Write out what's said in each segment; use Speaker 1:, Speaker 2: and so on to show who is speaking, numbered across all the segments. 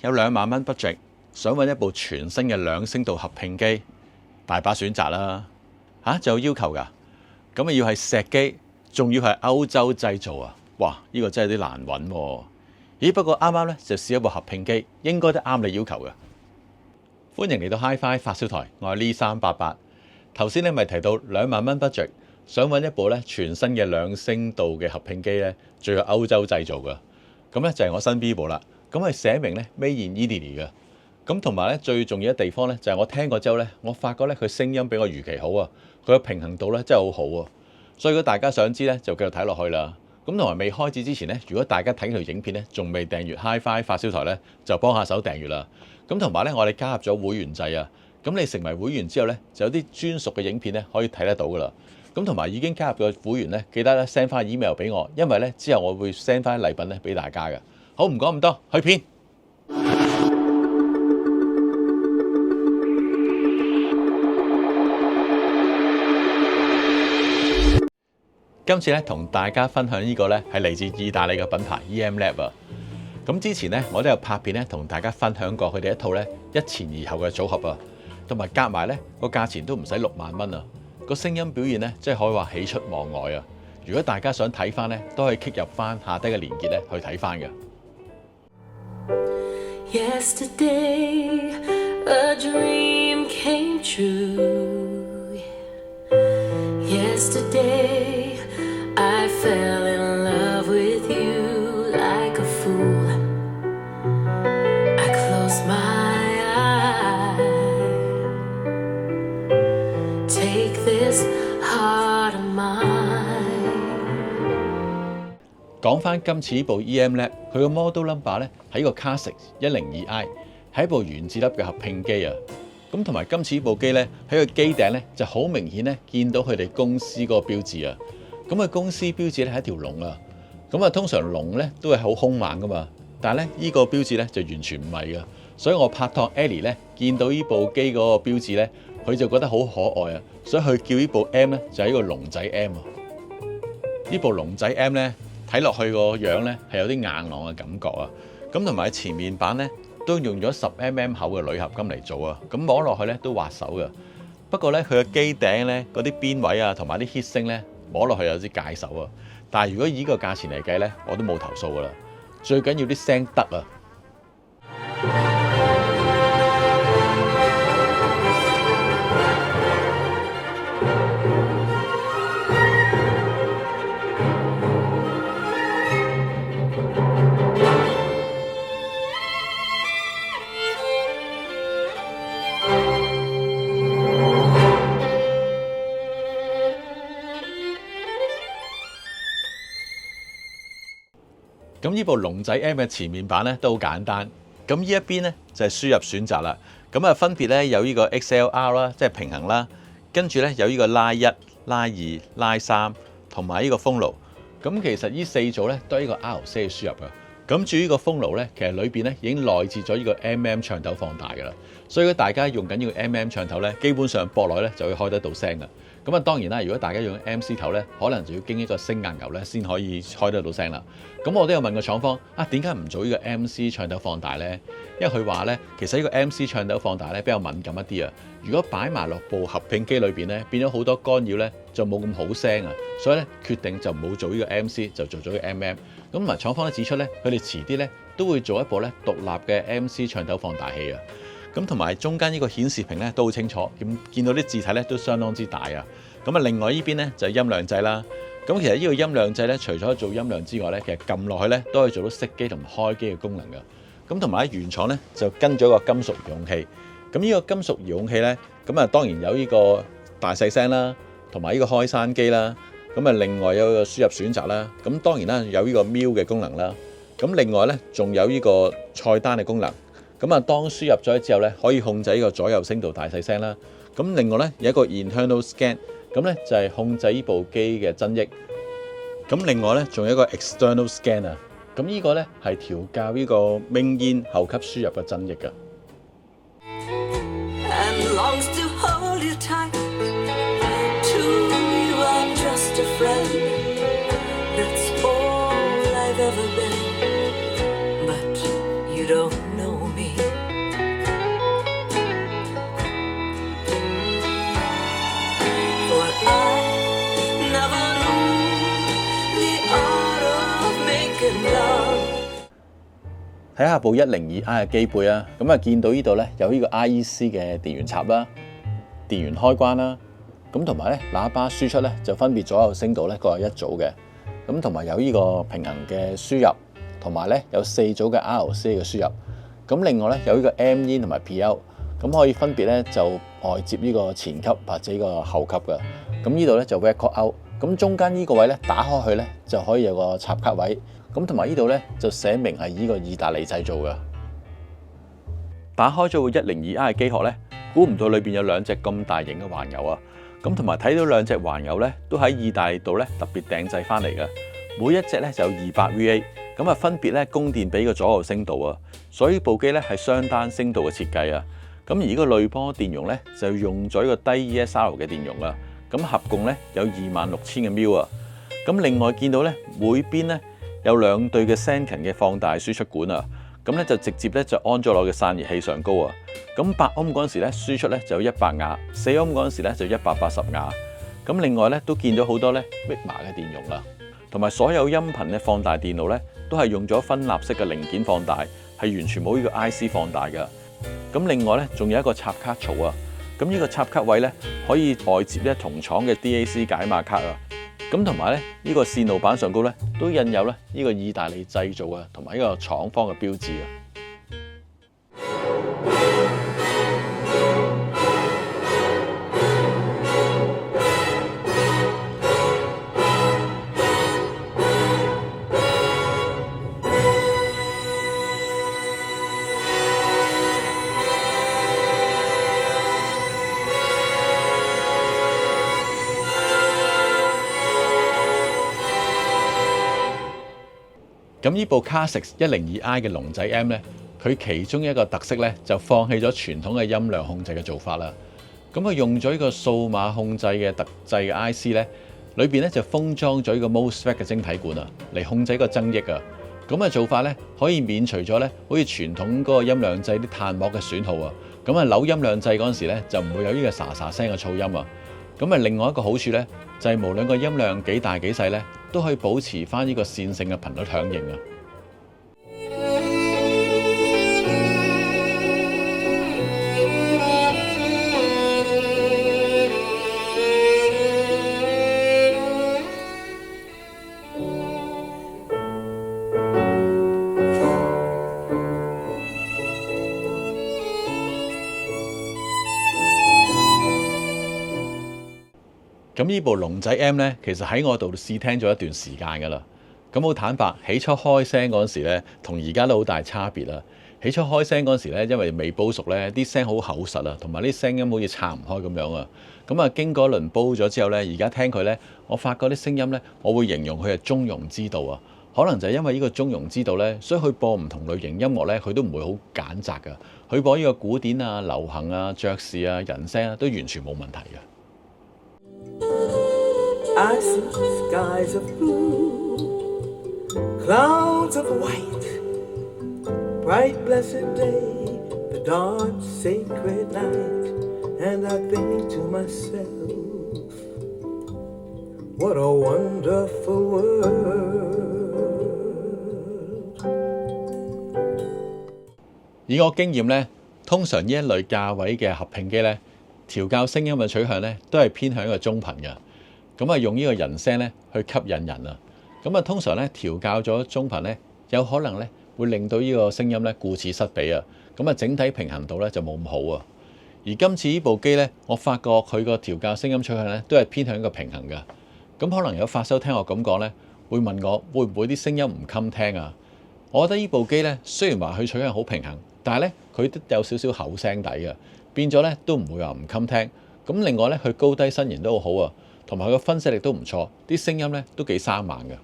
Speaker 1: 有2萬蚊 budget， 想揾一部全新嘅兩聲道合併機，大把選擇啦。就有要求㗎，咁啊要係石機，仲要係歐洲製造啊！哇，呢個真係有啲難揾喎。咦，不過啱啱咧就試一部合併機，應該都啱你要求嘅。歡迎嚟到 Hi-Fi 發燒台，我係呢388。頭先咧咪提到2萬蚊 budget， 想揾一部咧全新嘅兩聲道嘅合併機咧，最有歐洲製造嘅。咁咧就係我身邊呢部啦。咁係寫明咧 Made in Italy 嘅。咁同埋咧最重要嘅地方咧就係我聽過之後咧，我發覺咧佢聲音比我預期好啊，佢嘅平衡度咧真係好好啊。所以如果大家想知咧，就繼續睇落去啦。咁同埋未開始之前咧，如果大家睇條影片咧仲未訂閱 Hi-Fi 發燒台咧，就幫下手訂閱啦。咁同埋咧，我哋加入咗會員制啊。咁你成為會員之後咧，就有啲專屬嘅影片咧可以睇得到噶啦。咁同埋已經加入嘅會員咧，記得咧 send 翻 email 俾我，因為咧之後我會 send 翻禮品咧俾大家嘅。好，唔講咁多，去片。今次咧同大家分享呢個咧係嚟自意大利嘅品牌 EM-Lab 啊。咁之前咧我都有拍片咧同大家分享過佢哋一套咧一前二後嘅組合啊，同埋夾埋咧個價錢都唔使6萬蚊啊。個聲音表現咧即係可以話喜出望外啊。如果大家想睇翻咧，都可以 click 入翻下低嘅連結咧去睇翻嘅。Yesterday, a dream came true. Yesterday, I fell in love with you like a fool. I close my eyes. Take this heart of mine. 講翻今次呢部 EM-Lab， 佢個 model number 咧係個 Classic 102i， 係一部原子粒嘅合併機啊。咁同埋今次呢部機咧喺個機頂咧就好明顯咧見到佢哋公司嗰個標誌啊。咁佢公司標誌咧係一條龍啊。咁啊通常龍咧都係好兇猛噶嘛，但係咧呢個標誌咧就完全唔係噶。所以我拍檔 Ellie 咧見到呢部機嗰個標誌咧，佢就覺得好可愛啊，所以佢叫呢部 M 咧就係呢個龍仔 M 啊。呢部龍仔 M 咧睇落去個樣咧係有啲硬朗嘅感覺啊。咁同埋前面板咧都用咗10mm 厚嘅鋁合金嚟做啊。咁摸落去咧都滑手嘅。不過咧佢嘅機頂咧嗰啲邊位啊同埋啲 heat 聲咧摸落去有啲戒手啊。但係如果以呢個價錢嚟計咧，我都冇投訴噶啦。最緊要啲聲得啊！咁呢部龍仔 M 嘅前面板咧都好簡單，咁呢一邊咧就係輸入選擇啦。咁啊分別咧有呢個 XLR 啦，即係平衡啦，跟住咧有呢個拉1、拉2、拉3同埋呢個風爐。咁其實呢4組咧都係呢個 RC 嘅輸入噶。咁至於呢個風爐咧，其實裏邊咧已經內置咗呢個 MM 唱頭放大噶啦。所以如果大家用緊呢個 MM 唱頭咧，基本上駁落咧就會開得到聲噶。咁啊當然啦，如果大家用 MC 頭咧，可能就要經一個升壓牛咧先可以開得到聲啦。咁我都有問過廠方點解唔做呢個 MC 唱頭放大咧？因為佢話咧，其實呢個 MC 唱頭放大咧比較敏感一啲啊。如果擺埋落部合併機裏邊咧，變咗好多干擾咧，就冇咁好聲啊。所以咧決定就唔好做呢個 MC， 就做咗個 MM。咁同埋廠方都指出咧，佢哋遲啲咧都會做一部咧獨立嘅 MC 唱頭放大器啊。咁同埋中間呢個顯示屏咧都好清楚，咁見到啲字體咧都相當之大啊。咁啊，另外呢邊咧就係音量掣啦。咁其實呢個音量掣咧，除咗做音量之外咧，其實撳落去咧都可以做到熄機同開機嘅功能㗎。咁同埋喺原廠咧就跟咗個金屬遙控器。咁呢個金屬遙控器咧，咁啊當然有呢個大細聲啦，同埋呢個開閂機啦。咁啊另外有個輸入選擇啦。咁當然啦有呢個 mute 嘅功能啦。咁另外咧仲有呢個菜單嘅功能。咁啊當輸入咗之後咧，可以控制呢個左右聲道大細聲啦。咁另外咧有一個 internal scan。咁咧就係控制呢部機嘅增益。咁另外咧仲有一個 external scan 啊。咁呢個咧係調校呢個 main in 後級輸入嘅增益㗎。Don't know 睇下部 102i 嘅機背啊，咁啊見到呢度咧有呢個 IEC 嘅電源插啦、電源開關啦，咁同埋咧喇叭輸出咧就分別左右聲道咧各有一組嘅，咁同埋有呢個平衡嘅輸入，同埋咧有4組嘅 RCA 嘅輸入，咁另外咧有呢個 M in 同埋 PO， 咁可以分別咧就外接呢個前級或者呢個後級嘅，咁呢度咧就 record out， 咁中間呢個位咧打開去咧就可以有個插卡位。咁同埋呢度咧就寫明係呢個意大利製造嘅。打開咗部 102i 嘅機殼咧，估唔到裏邊有2隻咁大型嘅環油啊！咁同埋睇到2隻環油咧，都喺意大利度咧特別訂製翻嚟嘅。每一隻咧就有200 VA， 咁啊分別咧供電俾個左右聲道啊。所以部機咧係雙單聲道嘅設計啊。咁而呢個濾波電容咧就用咗一個低 ESR 嘅電容啊。咁合共咧有26000嘅 μ 啊。咁另外見到咧每邊咧有2對嘅 Sanken 嘅放大輸出管啊，咁咧就直接咧就安咗落嘅散熱器上高啊。咁8ohms嗰陣時咧輸出咧就有100瓦，4 ohms嗰陣時咧就180瓦。咁另外咧都見到好多咧 Wigma 嘅電容啊，同埋所有音頻嘅放大電路咧都係用咗分立式嘅零件放大，係完全冇呢個 IC 放大嘅。咁另外咧仲有一個插卡槽啊，咁呢個插卡位咧可以外接咧同廠嘅 DAC 解碼卡啊。咁同埋咧，呢個線路板上高咧都印有咧呢個意大利製造啊，同埋呢個廠方嘅標誌啊。咁呢部 Carsix 102i 嘅龍仔 M 咧，佢其中一個特色咧就放棄咗傳統嘅音量控制嘅做法啦。咁佢用咗呢個數碼控制嘅特製嘅 IC 咧，裏邊咧就封裝咗呢個 MOSFET 嘅晶體管啊，嚟控制個增益啊。咁嘅做法咧可以免除咗咧好似傳統嗰個音量掣啲碳膜嘅損耗啊。咁啊扭音量掣嗰陣時咧就唔會有呢個沙沙聲嘅噪音啊。咁啊另外一個好處咧就係無論個音量幾大幾細咧，都可以保持翻呢個線性嘅頻率響應啊！咁呢部龍仔 M 咧，其實喺我度試聽咗一段時間㗎啦。咁好坦白，起初開聲嗰陣時咧，同而家都好大差別啦。起初開聲嗰陣時咧，因為未煲熟咧，啲聲好厚實啊，同埋啲聲音好似拆唔開咁樣啊。咁啊，經過一輪煲咗之後咧，而家聽佢咧，我發覺啲聲音咧，我會形容佢係中庸之道啊。可能就係因為呢個中庸之道咧，所以佢播唔同類型音樂咧，佢都唔會好揀擇㗎。佢播呢個古典啊、流行啊、爵士啊、人聲啊，都完全冇問題嘅。
Speaker 2: I see skies of blue, clouds of white, bright blessed day, the dark sacred night, and I think to myself, what a wonderful world.
Speaker 1: 以我經驗咧，通常呢一類價位嘅合併機咧，調校聲音嘅取向咧，都係偏向一個中頻嘅。咁啊，用呢個人聲咧去吸引人啊！咁啊，通常咧調校咗中頻咧，有可能咧會令到呢個聲音咧顧此失彼啊！咁啊，整體平衡度咧就冇咁好啊。而今次呢部機咧，我發覺佢個調校聲音取向咧都係偏向一個平衡嘅。咁可能有發燒聽我咁講咧，會問我會唔會啲聲音唔襟聽啊？我覺得呢部機咧雖然話佢取向好平衡，但係咧佢都有少少厚聲底嘅，變咗咧都唔會話唔襟聽。咁另外咧，佢高低伸延都好好啊。同埋佢個分析力都唔錯，啲聲音咧都幾生猛嘅。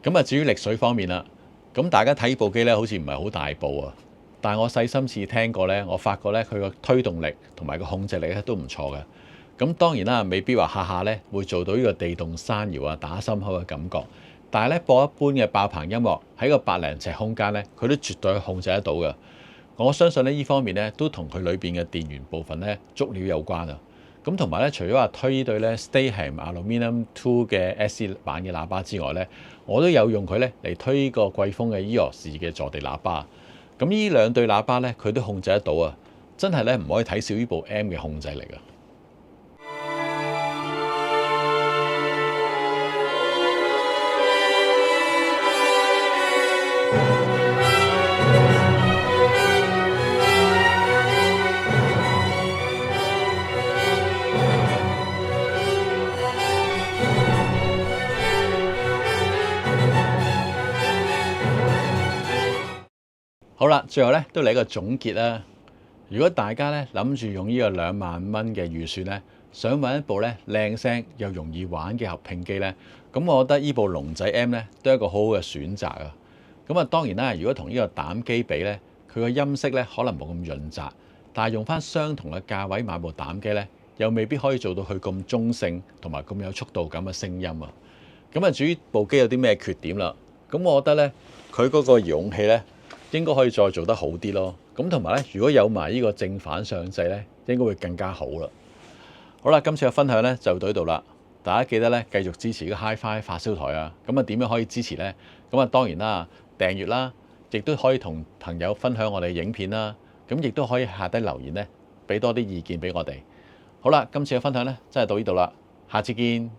Speaker 1: 咁啊，至於力水方面啦。咁大家睇部機咧，好似唔係好大部啊，但係我細心試聽過呢，我發覺呢，佢個推動力同埋個控制力咧都唔錯嘅。咁當然啦，未必話下下呢會做到呢個地動山搖啊、打心口嘅感覺。但係咧，播一般嘅爆棚音樂喺個百零尺空間呢，佢都絕對控制得到嘅。我相信呢方面呢，都同佢裏邊嘅電源部分呢足料有關啊。咁同埋咧，除咗話推呢對咧 Stayham Aluminium 2嘅 SC 版嘅喇叭之外咧，我都有用佢咧嚟推呢個貴豐嘅 EOS 嘅坐地喇叭。咁呢兩對喇叭咧，佢都控制得到啊！真係咧唔可以睇少呢部 M 嘅控制力啊！好啦，最後咧都嚟一個總結啦。如果大家咧諗住用呢個25000蚊嘅預算咧，想揾一部咧靚聲又容易玩嘅合併機咧，咁我覺得呢部龍仔 M 咧都係一個好好嘅選擇啊。咁啊當然啦，如果同呢個膽機比咧，佢個音色咧可能冇咁潤澤，但係用翻相同嘅價位買部膽機咧，又未必可以做到佢咁中性同埋咁有速度感嘅聲音啊。咁啊至於部機有啲咩缺點啦，咁我覺得咧佢嗰個遙控器咧，應該可以再做得好啲咯。咁同埋咧，如果有埋呢個正反上掣咧，應該會更加好啦。好啦，今次嘅分享咧就到呢度啦。大家記得咧繼續支持個 HiFi 發燒台啊。咁啊點樣可以支持呢？咁啊當然啦，訂閱啦，亦都可以同朋友分享我哋影片啦。咁亦都可以下低留言咧，俾多啲意見俾我哋。好啦，今次嘅分享咧真係到呢度啦，下次見。